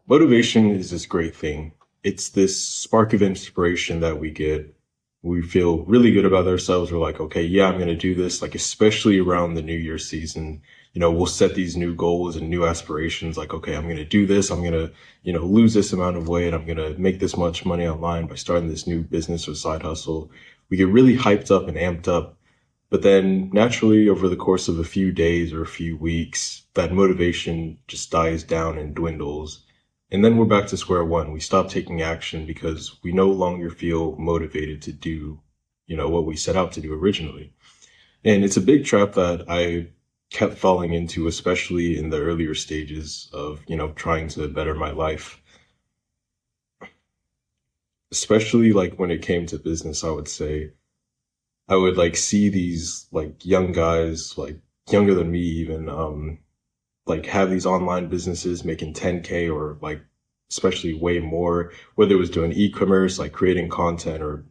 Motivation is this great thing. It's this spark of inspiration that we get. We feel really good about ourselves. We're like, okay, yeah, I'm going to do this. Like, especially around the New Year season, we'll set these new goals and new aspirations. Like, okay, I'm going to do this. I'm going to, lose this amount of weight. I'm going to make this much money online by starting this new business or side hustle. We get really hyped up and amped up. But then naturally, over the course of a few days or a few weeks, that motivation just dies down and dwindles. And then we're back to square one. We stop taking action because we no longer feel motivated to do, what we set out to do originally. And it's a big trap that I kept falling into, especially in the earlier stages of, trying to better my life. Especially like when it came to business, I would say I would like see these like young guys, like younger than me even, like have these online businesses making 10K or like especially way more, whether it was doing e-commerce, like creating content or,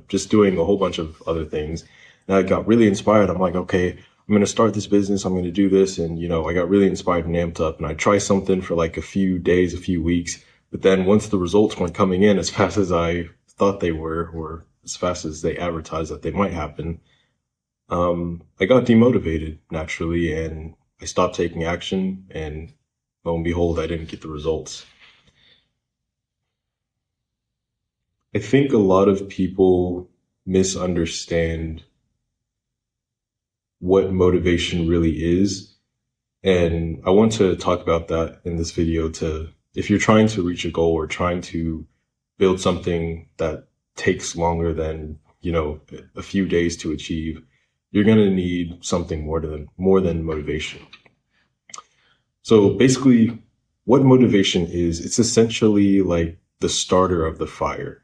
just doing a whole bunch of other things. And I got really inspired. I'm like, okay, I'm going to start this business. I'm going to do this. And, I got really inspired and amped up and I try something for like a few days, a few weeks. But then once the results weren't coming in as fast as I thought they were, or as fast as they advertised that they might happen, I got demotivated naturally and I stopped taking action and lo and behold, I didn't get the results. I think a lot of people misunderstand what motivation really is. And I want to talk about that in this video if you're trying to reach a goal or trying to build something that takes longer than, a few days to achieve, you're going to need something more than motivation. So basically what motivation is, it's essentially like the starter of the fire.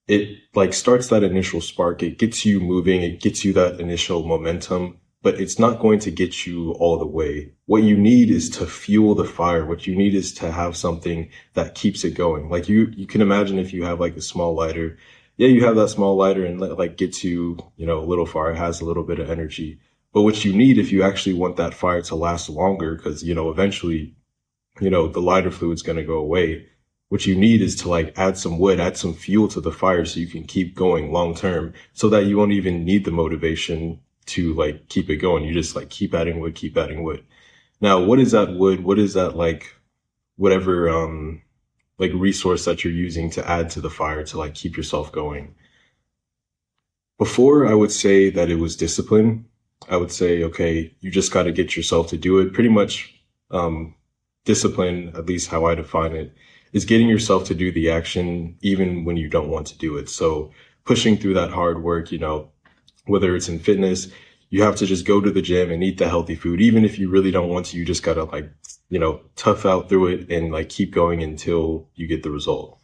It like starts that initial spark. It gets you moving. It gets you that initial momentum, but it's not going to get you all the way. What you need is to fuel the fire. What you need is to have something that keeps it going. Like you can imagine if you have like a small lighter. Yeah, you have that small lighter and like gets you, a little far. It has a little bit of energy. But what you need if you actually want that fire to last longer, because, eventually, the lighter fluid's going to go away. What you need is to like add some wood, add some fuel to the fire so you can keep going long term so that you won't even need the motivation to like keep it going. You just like keep adding wood, keep adding wood. Now, what is that wood? What is that like whatever like resource that you're using to add to the fire to like keep yourself going? Before I would say that it was discipline. I would say, okay, you just got to get yourself to do it. Pretty much discipline, at least how I define it, is getting yourself to do the action even when you don't want to do it. So pushing through that hard work, whether it's in fitness, you have to just go to the gym and eat the healthy food. Even if you really don't want to, you just gotta like, tough out through it and like keep going until you get the result.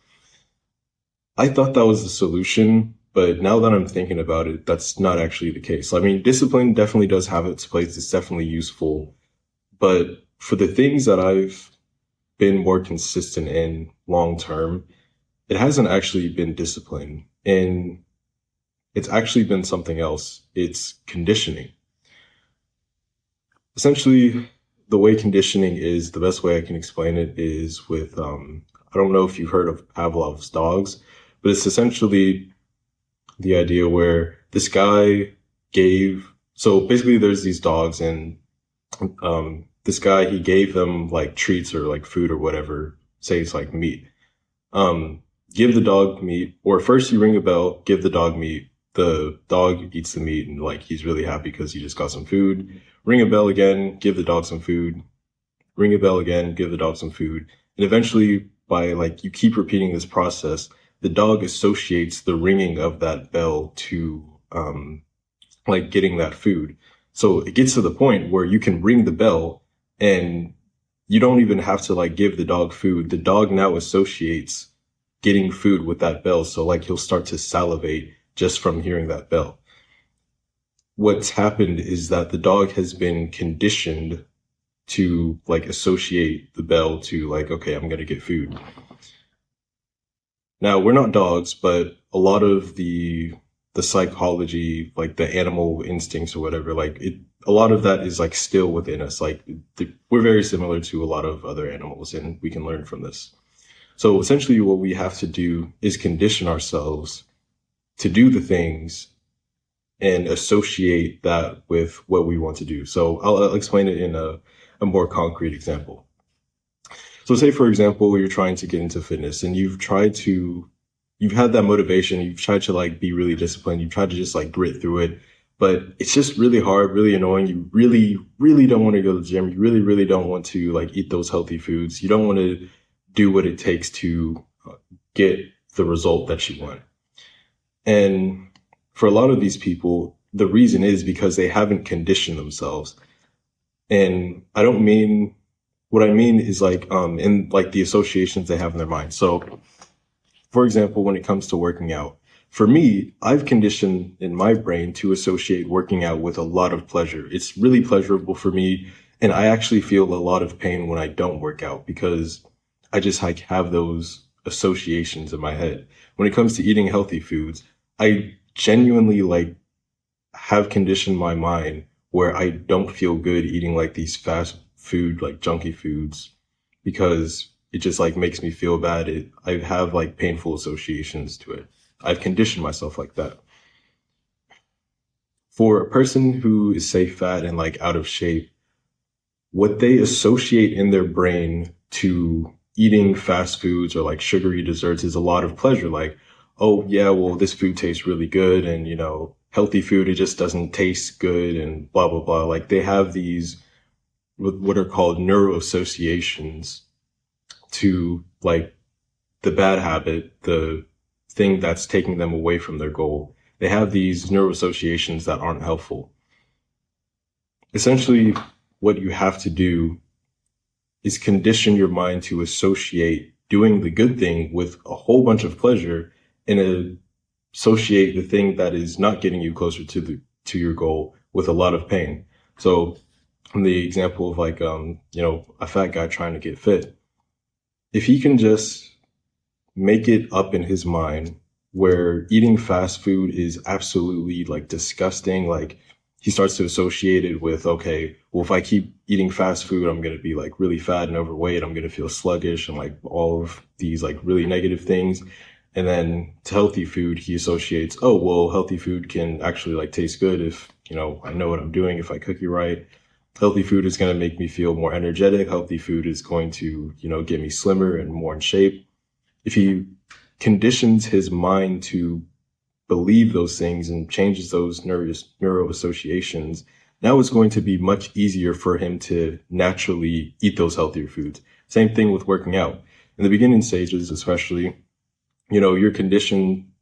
I thought that was the solution, but now that I'm thinking about it, that's not actually the case. I mean, discipline definitely does have its place. It's definitely useful. But for the things that I've been more consistent in long term, it hasn't actually been discipline. And it's actually been something else. It's conditioning. Essentially, the way conditioning is, the best way I can explain it is with, I don't know if you've heard of Pavlov's dogs, but it's essentially the idea where this guy so basically there's these dogs and, this guy, he gave them like treats or like food or whatever, say it's like meat. Give the dog meat, or first you ring a bell, give the dog meat. The dog eats the meat and like he's really happy because he just got some food. Ring a bell again, give the dog some food. Ring a bell again, give the dog some food. And eventually by like you keep repeating this process, the dog associates the ringing of that bell to like getting that food. So it gets to the point where you can ring the bell and you don't even have to like give the dog food. The dog now associates getting food with that bell. So like he'll start to salivate just from hearing that bell. What's happened is that the dog has been conditioned to like associate the bell to like, okay, I'm going to get food. Now we're not dogs, but a lot of the psychology, like the animal instincts or whatever, like a lot of that is like still within us. Like we're very similar to a lot of other animals and we can learn from this. So essentially what we have to do is condition ourselves to do the things and associate that with what we want to do. So I'll explain it in a more concrete example. So say, for example, you're trying to get into fitness and you've had that motivation. You've tried to like be really disciplined. You've tried to just like grit through it, but it's just really hard, really annoying. You really, really don't want to go to the gym. You really, really don't want to like eat those healthy foods. You don't want to do what it takes to get the result that you want. And for a lot of these people, the reason is because they haven't conditioned themselves. And I don't mean, what I mean is like, in like the associations they have in their mind. So for example, when it comes to working out, for me, I've conditioned in my brain to associate working out with a lot of pleasure. It's really pleasurable for me. And I actually feel a lot of pain when I don't work out because I just like have those associations in my head. When it comes to eating healthy foods, I genuinely like have conditioned my mind where I don't feel good eating like these fast food, like junky foods, because it just like makes me feel bad. I have like painful associations to it. I've conditioned myself like that. For a person who is, say, fat and like out of shape, what they associate in their brain to eating fast foods or like sugary desserts is a lot of pleasure. Like, oh yeah, well, this food tastes really good. And, you know, healthy food, it just doesn't taste good and blah, blah, blah. Like they have these, what are called neuro associations to like the bad habit, the thing that's taking them away from their goal. They have these neuro associations that aren't helpful. Essentially, what you have to do is condition your mind to associate doing the good thing with a whole bunch of pleasure and associate the thing that is not getting you closer to your goal with a lot of pain. So in the example of like, you know, a fat guy trying to get fit, if he can just make it up in his mind where eating fast food is absolutely like disgusting, like he starts to associate it with, okay, well, if I keep eating fast food, I'm going to be like really fat and overweight. I'm going to feel sluggish and like all of these like really negative things. And then to healthy food, he associates, oh, well, healthy food can actually like taste good if, you know, I know what I'm doing, if I cook it right. Healthy food is going to make me feel more energetic. Healthy food is going to, you know, get me slimmer and more in shape. If he conditions his mind to believe those things and changes those neuro associations, now it's going to be much easier for him to naturally eat those healthier foods. Same thing with working out. In the beginning stages, especially, you know, your conditioning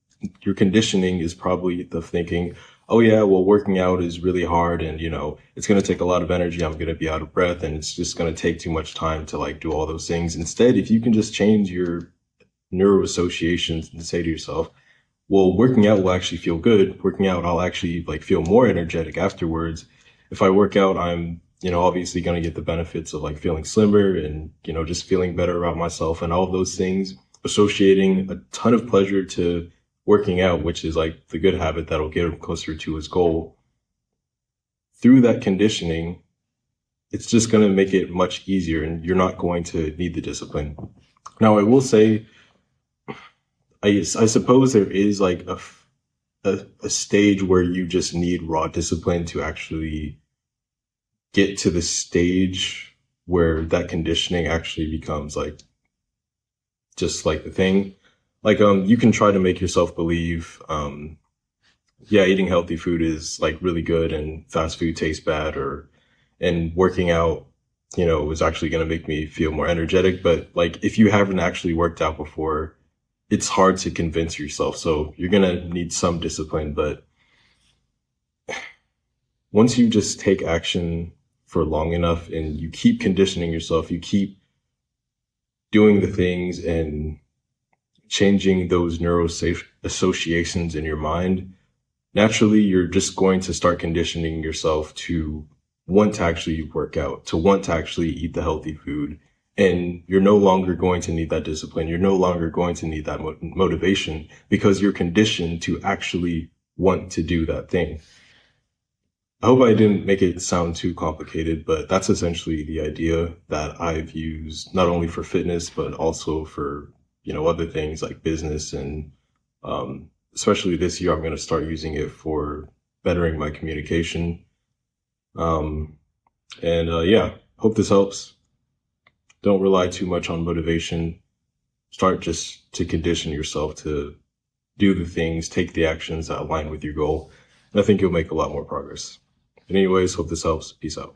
is probably the thinking, oh yeah, well, working out is really hard and, you know, it's going to take a lot of energy. I'm going to be out of breath and it's just going to take too much time to like do all those things. Instead, if you can just change your neuro associations and say to yourself, well, working out will actually feel good. Working out, I'll actually like feel more energetic afterwards. If I work out, I'm, you know, obviously going to get the benefits of like feeling slimmer and, you know, just feeling better about myself and all of those things, associating a ton of pleasure to working out, which is like the good habit that'll get him closer to his goal. Through that conditioning, it's just going to make it much easier and you're not going to need the discipline. Now, I will say, I suppose there is like a stage where you just need raw discipline to actually get to the stage where that conditioning actually becomes like just like the thing. Like you can try to make yourself believe yeah, eating healthy food is like really good and fast food tastes bad, or and working out, you know, is actually going to make me feel more energetic. But like if you haven't actually worked out before, it's hard to convince yourself. So you're going to need some discipline. But once you just take action for long enough and you keep conditioning yourself, you keep doing the things and changing those neuro associations in your mind, naturally you're just going to start conditioning yourself to want to actually work out, to want to actually eat the healthy food. And you're no longer going to need that discipline. You're no longer going to need that motivation because you're conditioned to actually want to do that thing. I hope I didn't make it sound too complicated, but that's essentially the idea that I've used not only for fitness, but also for other things like business. And especially this year, I'm going to start using it for bettering my communication. Um, and yeah, hope this helps. Don't rely too much on motivation. Start just to condition yourself to do the things, take the actions that align with your goal. And I think you'll make a lot more progress. But anyways, hope this helps. Peace out.